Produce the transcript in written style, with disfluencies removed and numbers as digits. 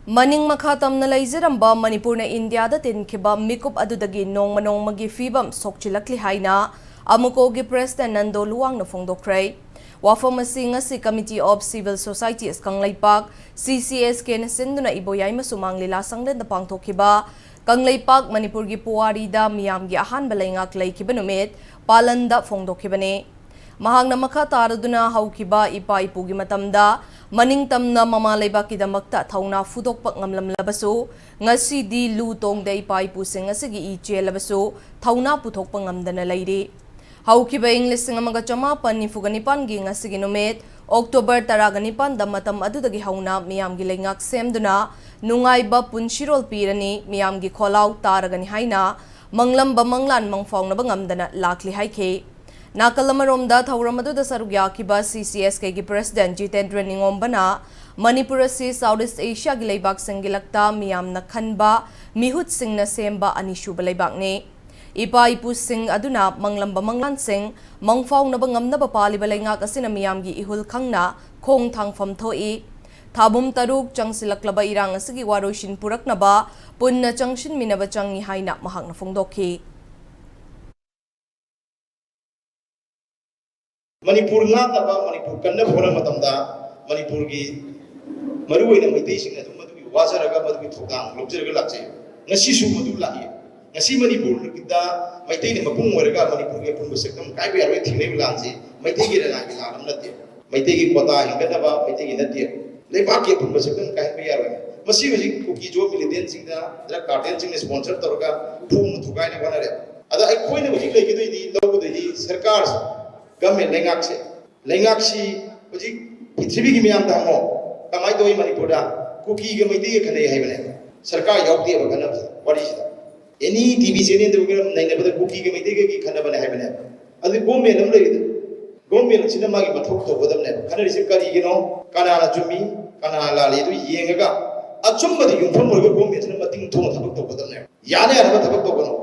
Maning makha tamna laiziramba Manipur na India da tinkiba mikup adudagi nongmagi fibam sokchilakli haina amukogi president Nando Luang na fongdokray. Wafamasi ngasi Committee of Civil Societies Kanglaipak CCSK na sinduna iboyay masumang lilasang din na pangtokiba Kanglaipak Manipur gi puwari da miyam gi ahan balaingak laykiba numit palanda fongdokiba ni. Mahang na makataraduna haukiba ipa ipugi matamda maning tamna mamalaybak kidamakta thauna fudokpak ngamlam labaso ngasi di lutong da ipa ipusing ngasigi iche labaso thauna puthokpa ngamdana layri. Haukiba English nga mga chamapan ni Fuganipan gi ngasigi numit October 15 da matam adudagi hauna miyam gi laingak semduna nungayba punshirol pirani miyam gi kholaw taragani haina manglamba manglan mangfong na bangamdana lakli haike. Nakalamarom da thauramadu da sarugya kiba CCSK gi President Jitendra Ningombana Manipur si Southeast Asia gi laibak singilakta miyam na khanba mihut sing na semba anishuba laibak ni. Ipa ipu sing aduna manglamba manglan sing mangfaw na bangam na bapali balaingak asina miyam gi ihul khangna khong thangfam thoi. Thabum taruk chang silaklaba irang asigi waroshin purak na ba punna changshin minaba changi haina mahak na fongdokhi. Manipur ngataba Manipur kanna phona matamda Manipur gi maruina maitei sing adu madu wajaraga madu thokang lobjeraga lakche ngasi su madu lahi ngasi Manipur gida maitei ne mapung waraga Manipur ge pun besekam kai be arwe thingne bilanji maitei gi ranga gi lalam natte maitei gi kota hingadaba maitei gi natte leibak ge pun besekam kai be arwe masi masi kuki jo militant sing da dra cartel sing sponsor toroga phum thukai ne banare ada ai khoine buji legi doi di logo doi di sarkar Government lengaksi uji pithribi gi miyam da mo kamai doi Manipur da kuki ge maiti ge khanai haibane sarkar yokti ba kana wari sida any TV channel de ugira nai na bada kuki ge maiti ge khana bane haibane adu government am legi government china ma gi mathok to bodam ne khana ri kari gi no kana na jumi kana la le du yenga ga achum ba de yumpham mo ge government china mating thong thabak to bodam ne yane ana ba thabak to bono